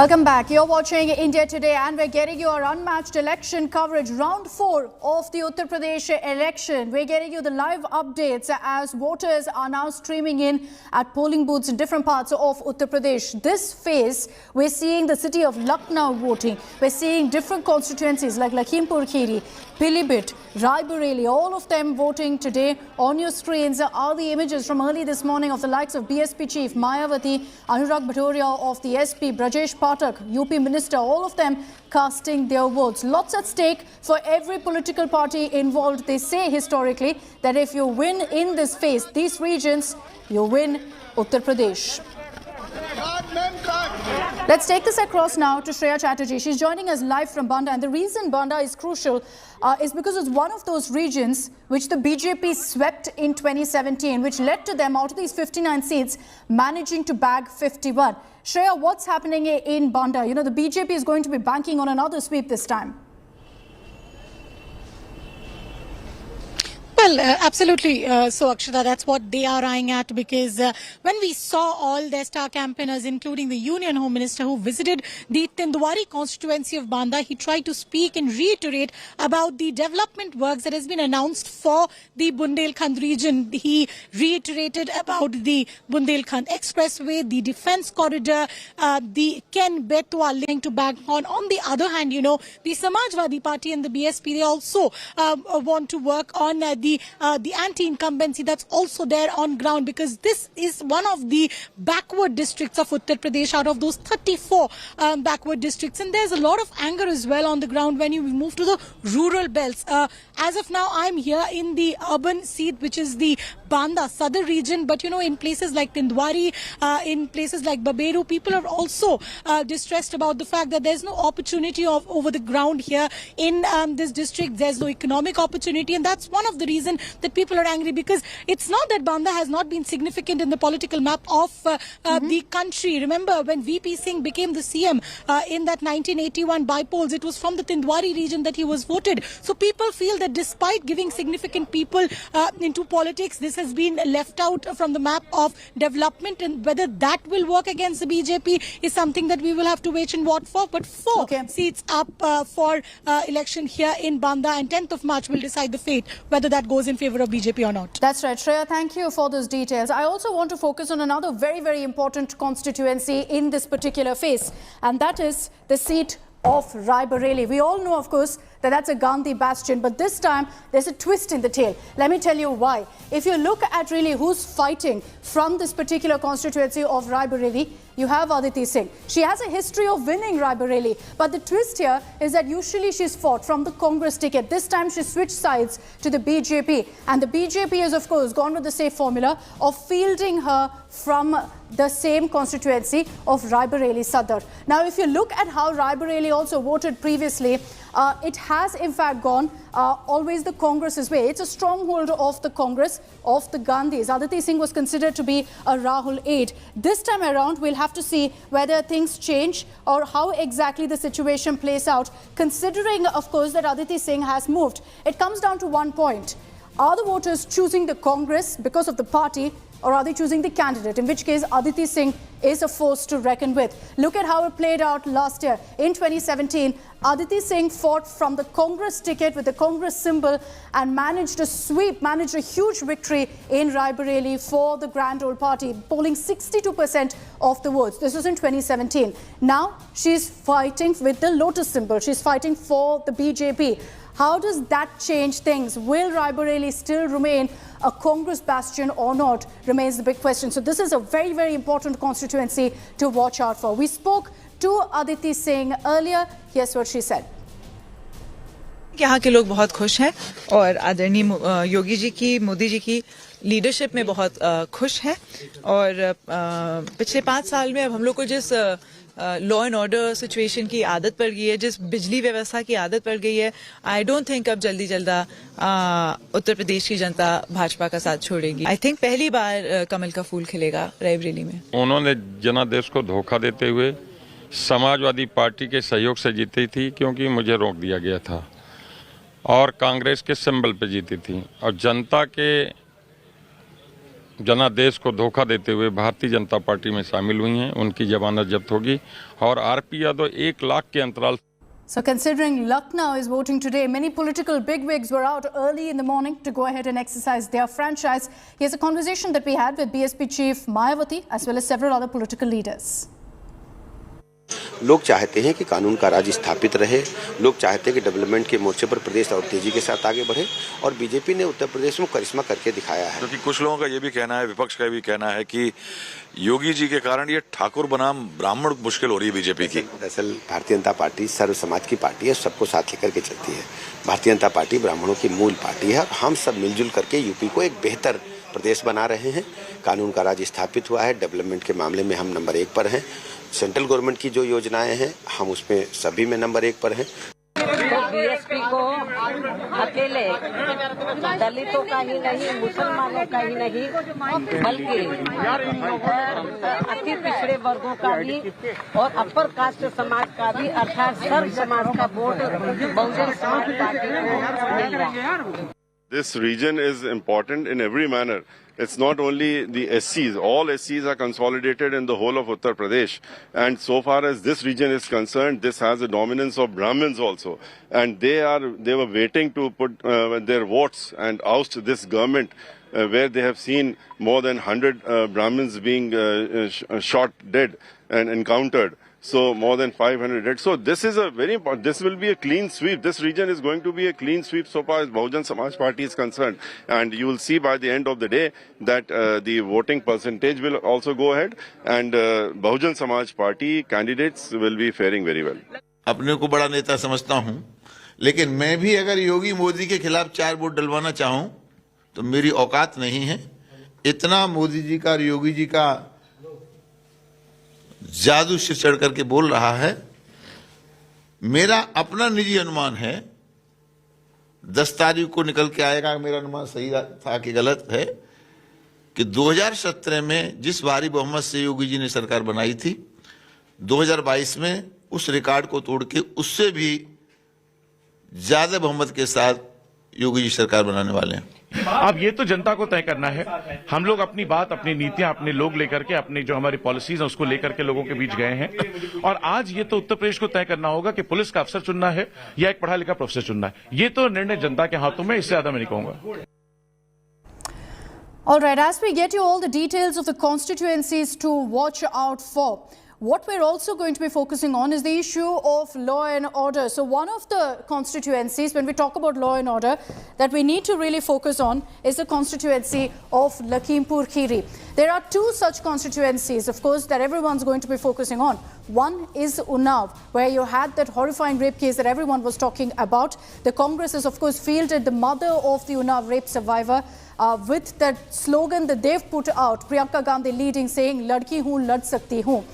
Welcome back. You're watching India Today and we're getting you our unmatched election coverage. Round 4 of the Uttar Pradesh election. We're getting you the live updates as voters are now streaming in at polling booths in different parts of Uttar Pradesh. This phase, we're seeing the city of Lucknow voting. We're seeing different constituencies like Lakhimpur Kheri, Pilibhit, Raebareli, all of them voting today. On your screens are the images from early this morning of the likes of BSP chief Mayawati, Anurag Bhadoria of the SP, Brijesh, Pathak, UP minister, all of them casting their votes. Lots at stake for every political party involved. They say historically that if you win in this phase, these regions, you win Uttar Pradesh. Let's take this across now to Shreya Chatterjee. She's joining us live from Banda, and the reason Banda is crucial is because it's one of those regions which the BJP swept in 2017, which led to them, out of these 59 seats, managing to bag 51. Shreya, what's happening in Banda? You know, the BJP is going to be banking on another sweep this time. Well, absolutely. So, Akshata, that's what they are eyeing at, because when we saw all their star campaigners, including the Union Home Minister who visited the Tindwari constituency of Banda, he tried to speak and reiterate about the development works that has been announced for the Bundelkhand region. He reiterated about the Bundelkhand Expressway, the defense corridor, the Ken Betwa link to Baghon. On the other hand, you know, the Samajwadi Party and the BSP, they also want to work on the anti-incumbency that's also there on ground, because this is one of the backward districts of Uttar Pradesh out of those 34 backward districts, and there's a lot of anger as well on the ground when you move to the rural belts. As of now, I'm here in the urban seat, which is the Banda southern region, but you know, in places like Tindwari, in places like Baberu, people are also distressed about the fact that there's no opportunity over the ground here in this district. There's no economic opportunity, and that's one of the reasons that people are angry, because it's not that Banda has not been significant in the political map of the country. Remember, when VP Singh became the CM in that 1981 by-polls, it was from the Tindwari region that he was voted. So people feel that despite giving significant people into politics, this has been left out from the map of development, and whether that will work against the BJP is something that we will have to wait and watch for. But 4 seats up for election here in Banda, and 10th of March will decide the fate, whether that goes in favor of BJP or not. That's right, Shreya. Thank you for those details. I also want to focus on another very, very important constituency in this particular phase, and that is the seat of Raebareli. We all know, of course, that that's a Gandhi bastion, but this time there's a twist in the tale. Let me tell you why. If you look at really who's fighting from this particular constituency of Raebareli, you have Aditi Singh. She has a history of winning Raebareli, but the twist here is that usually she's fought from the Congress ticket. This time she switched sides to the BJP, and the BJP has, of course, gone with the safe formula of fielding her from the same constituency of Raebareli Sadar. Now, if you look at how Raebareli also voted previously, it has in fact gone always the Congress's way. It's a stronghold of the Congress, of the Gandhis. Aditi Singh was considered to be a Rahul aide. This time around, we'll have to see whether things change or how exactly the situation plays out, considering, of course, that Aditi Singh has moved. It comes down to one point. Are the voters choosing the Congress because of the party, or are they choosing the candidate? In which case, Aditi Singh is a force to reckon with. Look at how it played out last year. In 2017, Aditi Singh fought from the Congress ticket with the Congress symbol and managed a sweep, managed a huge victory in Raebareli for the Grand Old Party, polling 62% of the votes. This was in 2017. Now, she's fighting with the lotus symbol. She's fighting for the BJP. How does that change things? Will Raebareli still remain a Congress bastion or not, remains the big question. So this is a very, very important constituency to watch out for. We spoke to Aditi Singh earlier. Here's what she said. यहाँ के लोग बहुत खुश हैं और आदरणीय योगी जी की, मोदी जी की लीडरशिप में बहुत खुश हैं, और पिछले 5 साल में अब हम लोग को जिस लॉ एंड ऑर्डर सिचुएशन की आदत पड़ गई है, जिस बिजली व्यवस्था की आदत पड़ गई है, आई डोंट थिंक अब जल्दी उत्तर प्रदेश की जनता भाजपा का साथ छोड़ेगी. आई थिंक पहली बार कमल का फूल खिलेगा रायबरेली में. उन्होंने जनादेश को धोखा देते हुए समाजवादी पार्टी के सहयोग से जीती थी, क्योंकि मुझे रोक दिया गया था, और कांग्रेस के सिंबल पे जीती थी, और जनता के जनादेश को धोखा देते हुए भारतीय जनता पार्टी में शामिल हुई हैं, उनकी जमानत जब्त होगी और आरपी यादव 1 लाख के अंतराल। So considering Lucknow is voting today, many political bigwigs were out early in the morning to go ahead and exercise their franchise. Here's a conversation that we had with BSP chief Mayawati as well as several other political leaders. लोग चाहते हैं कि कानून का राज स्थापित रहे, लोग चाहते हैं कि डेवलपमेंट के मोर्चे पर प्रदेश और तेजी के साथ आगे बढ़े और बीजेपी ने उत्तर प्रदेश में करिश्मा करके दिखाया है। क्योंकि कुछ लोगों का ये भी कहना है, विपक्ष का भी कहना है कि योगी जी के कारण ये ठाकुर बनाम ब्राह्मण मुश्किल हो रही है बीजेपी की। दरअसल भारतीय जनता पार्टी सर्व समाज की पार्टी है, सबको साथ लेकर के चलती है। भारतीय जनता पार्टी ब्राह्मणों की मूल पार्टी है और हम सब मिलजुल करके यूपी को एक बेहतर प्रदेश बना रहे हैं। कानून का राज स्थापित हुआ है, डेवलपमेंट के मामले में हम नंबर 1 पर हैं। सेंट्रल गवर्नमेंट की जो योजनाएं हैं हम उसमें सभी में नंबर 1 पर हैं। तो बीएसपी को अकेले दलितों का ही नहीं, मुसलमानों का ही नहीं, बल्कि अति पिछड़े वर्गों का भी और अपर कास्ट समाज का भी अर्थात सर्व समाज का वोट बहुजन समाज पार्टी को मिल रहा है। This region is important in every manner. It's not only the SCs, all SCs are consolidated in the whole of Uttar Pradesh. And so far as this region is concerned, this has a dominance of Brahmins also. And they were waiting to put their votes and oust this government where they have seen more than 100 Brahmins being shot dead and encountered. So more than 500 dead. So this is a very important, this will be a clean sweep. This region is going to be a clean sweep so far as Bahujan Samaj Party is concerned. And you will see by the end of the day that the voting percentage will also go ahead and Bahujan Samaj Party candidates will be faring very well. अपने को बड़ा नेता समझता हूं, लेकिन मैं भी अगर योगी मोदी के खिलाफ 4 वोट डलवाना चाहूं तो मेरी औकात नहीं है। इतना मोदी जी का और योगी जी का जादू से चढ़ करके बोल रहा है। मेरा अपना निजी अनुमान है, 10 तारीख को निकल के आएगा, मेरा अनुमान सही था कि गलत है, कि 2017 में जिस भारी बहुमत से योगी जी ने सरकार बनाई थी, 2022 में उस रिकॉर्ड को तोड़ के उससे भी ज्यादा बहुमत के साथ योगी जी सरकार बनाने वाले हैं। अब ये तो जनता को तय करना है। हम लोग अपनी बात, अपनी नीतियां, अपने लोग लेकर के, अपनी जो हमारी पॉलिसीज है उसको लेकर के लोगों के बीच गए हैं और आज ये तो उत्तर प्रदेश को तय करना होगा कि पुलिस का अफसर चुनना है या एक पढ़ा लिखा प्रोफेसर चुनना है। ये तो निर्णय जनता के हाथों में, इससे ज्यादा मैं नहीं कहूंगा। All right, as we get you all the details of the constituencies to watch out for, what we're also going to be focusing on is the issue of law and order. So one of the constituencies, when we talk about law and order, that we need to really focus on is the constituency of Lakhimpur Kheri. There are 2 such constituencies, of course, that everyone's going to be focusing on. One is Unnao, where you had that horrifying rape case that everyone was talking about. The Congress has, of course, fielded the mother of the Unnao rape survivor with that slogan that they've put out, Priyanka Gandhi leading, saying, "Ladki hoon, lad sakti hoon."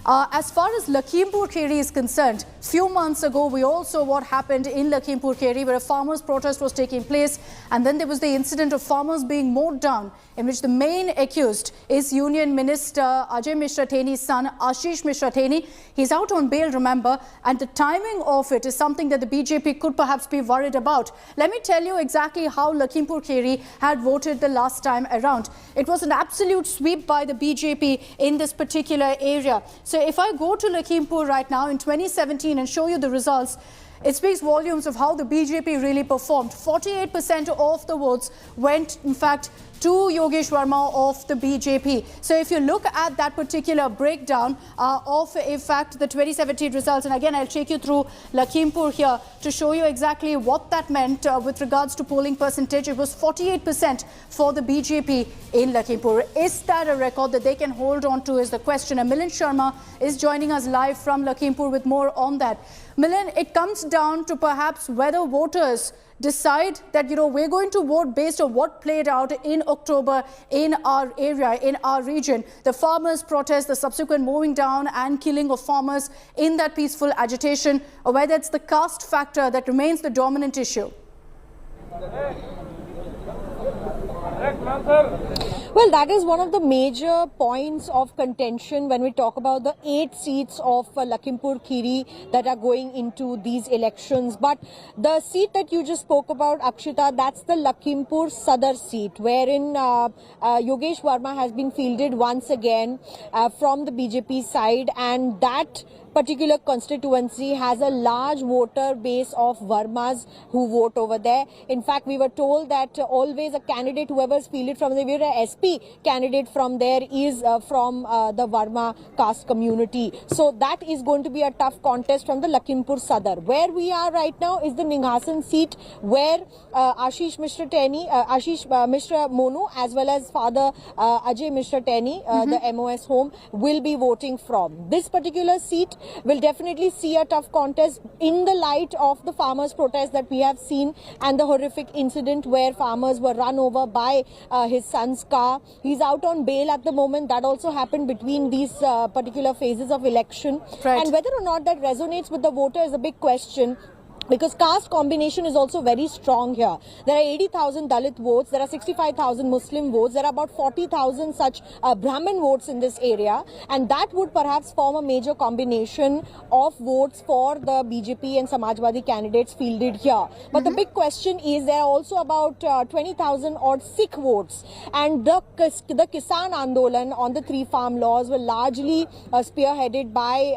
As far as Lakhimpur Kheri is concerned, few months ago we all saw what happened in Lakhimpur Kheri, where a farmers' protest was taking place, and then there was the incident of farmers being mowed down, in which the main accused is Union Minister Ajay Mishra Theni's son, Ashish Mishra Theni. He's out on bail, remember, and the timing of it is something that the BJP could perhaps be worried about. Let me tell you exactly how Lakhimpur Kheri had voted the last time around. It was an absolute sweep by the BJP in this particular area. So if I go to Lakhimpur right now in 2017 and show you the results, it speaks volumes of how the BJP really performed. 48% of the votes went, in fact, to Yogesh Verma of the BJP. So if you look at that particular breakdown of, in fact, the 2017 results, and again, I'll take you through Lakhimpur here to show you exactly what that meant with regards to polling percentage. It was 48% for the BJP in Lakhimpur. Is that a record that they can hold on to is the question. And Milind Sharma is joining us live from Lakhimpur with more on that. Milind, it comes down to perhaps whether voters decide that, you know, we're going to vote based on what played out in October in our area, in our region. The farmers' protest, the subsequent mowing down and killing of farmers in that peaceful agitation, or whether it's the caste factor that remains the dominant issue. Well, that is one of the major points of contention when we talk about the 8 seats of Lakhimpur Kheri that are going into these elections. But the seat that you just spoke about, Akshita, that's the Lakhimpur Sadar seat, wherein Yogesh Verma has been fielded once again from the BJP side, and that particular constituency has a large voter base of Vermas who vote over there. In fact, we were told that always a candidate, whoever is fielded from the SP candidate from there is from the Verma caste community. So that is going to be a tough contest from the Lakhimpur Sadar. Where we are right now is the Ninghasan seat, where Ashish Mishra Monu, as well as Father Ajay Mishra Teni, the MOS home, will be voting from. This particular seat will definitely see a tough contest in the light of the farmers' protest that we have seen and the horrific incident where farmers were run over by his son's car. He's out on bail at the moment. That also happened between these particular phases of election. Right. And whether or not that resonates with the voter is a big question, because caste combination is also very strong here. There are 80,000 Dalit votes, there are 65,000 Muslim votes, there are about 40,000 such Brahmin votes in this area, and that would perhaps form a major combination of votes for the BJP and Samajwadi candidates fielded here. But the big question is there are also about 20,000 odd Sikh votes, and the Kisan Andolan on the 3 farm laws were largely spearheaded by,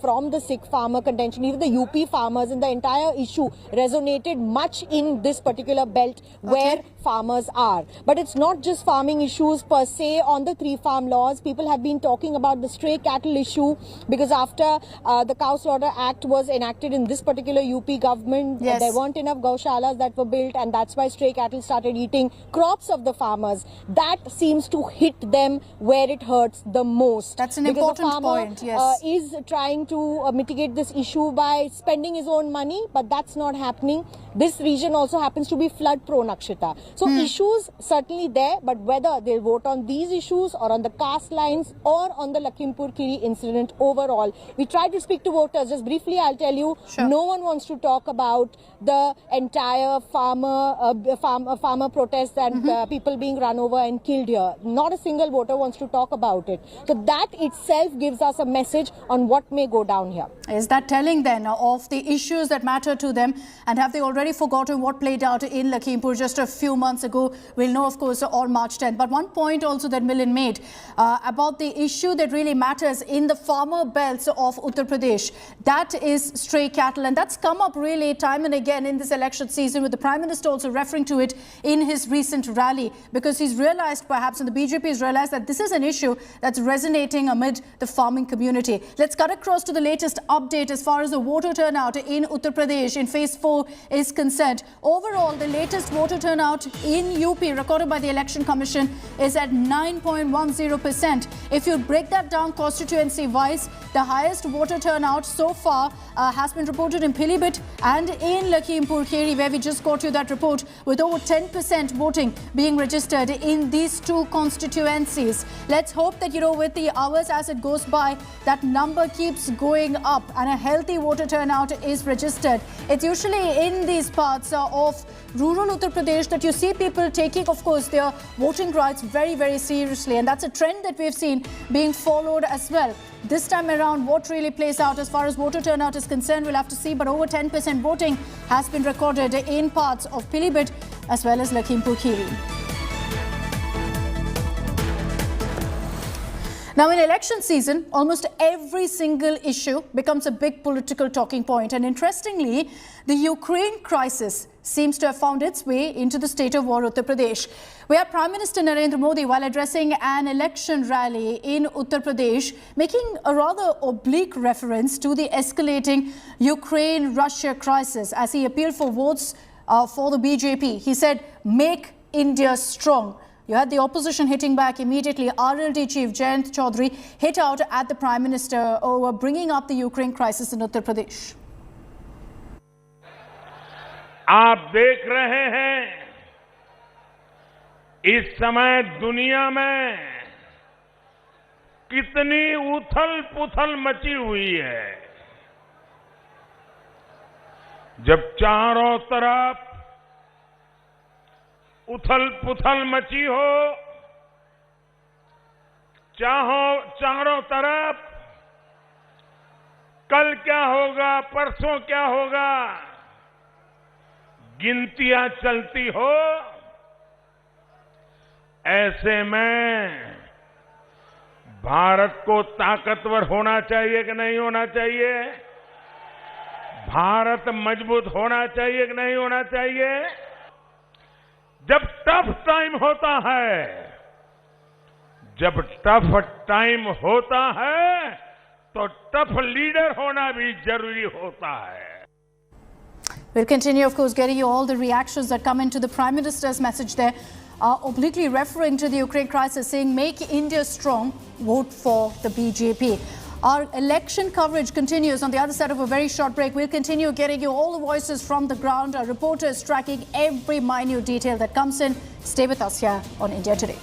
from the Sikh farmer contention. Even the UP farmers in the entire issue resonated much in this particular belt where farmers are. But it's not just farming issues per se on the 3 farm laws. People have been talking about the stray cattle issue, because after the Cow Slaughter Act was enacted in this particular UP government, there weren't enough gaushalas that were built, and that's why stray cattle started eating crops of the farmers. That seems to hit them where it hurts the most. That's an because important the farmer, point, yes. is trying to mitigate this issue by spending his own money, but that's not happening. This region also happens to be flood prone, Akshita. So issues certainly there, but whether they'll vote on these issues or on the caste lines or on the Lakhimpur Kheri incident overall. We tried to speak to voters. Just briefly, I'll tell you, no one wants to talk about the entire farmer protest and people being run over and killed here. Not a single voter wants to talk about it. So that itself gives us a message on what may go down here. Is that telling then of the issues that matter to them, and have they already forgotten what played out in Lakhimpur just a few months ago? We'll know, of course, on March 10th. But one point also that Milind made about the issue that really matters in the farmer belts of Uttar Pradesh, that is stray cattle, and that's come up really time and again in this election season, with the Prime Minister also referring to it in his recent rally, because he's realized, perhaps, and the BJP has realized, that this is an issue that's resonating amid the farming community. Let's cut across to the latest update as far as the voter turnout in Uttar Pradesh in Phase 4 is concerned. Overall, the latest voter turnout in UP recorded by the Election Commission is at 9.10%. If you break that down constituency-wise, the highest voter turnout so far has been reported in Pilibhit and in Lakhimpur Kheri, where we just got you that report, with over 10% voting being registered in these 2 constituencies. Let's hope that, with the hours as it goes by, that number keeps going up and a healthy voter turnout is registered. It's usually in these parts of rural Uttar Pradesh that you see people taking, of course, their voting rights very, very seriously. And that's a trend that we've seen being followed as well. This time around, what really plays out as far as voter turnout is concerned, we'll have to see. But over 10% voting has been recorded in parts of Pilibhit as well as Lakhimpur Kheri. Now, in election season, almost every single issue becomes a big political talking point. And interestingly, the Ukraine crisis seems to have found its way into the state of war, Uttar Pradesh. We have Prime Minister Narendra Modi, while addressing an election rally in Uttar Pradesh, making a rather oblique reference to the escalating Ukraine-Russia crisis as he appealed for votes for the BJP. He said, "Make India strong." You had the opposition hitting back immediately. RLD chief Jayant Chaudhary hit out at the Prime Minister over bringing up the Ukraine crisis in Uttar Pradesh. आप देख रहे हैं, इस समय दुनिया में कितनी उथल-पुथल मची हुई है। जब चारों तरफ उथल-पुथल मची हो, चारों तरफ कल क्या होगा, परसों क्या होगा, गिनतियां चलती हो, ऐसे में भारत को ताकतवर होना चाहिए कि नहीं होना चाहिए? भारत मजबूत होना चाहिए कि नहीं होना चाहिए? जब टफ टाइम होता है, तो टफ लीडर होना भी जरूरी होता है. We'll continue, of course, getting you all the reactions that come into the Prime Minister's message there, obliquely referring to the Ukraine crisis, saying, "Make India strong, vote for the BJP." Our election coverage continues on the other side of a very short break. We'll continue getting you all the voices from the ground. Our reporters tracking every minute detail that comes in. Stay with us here on India Today.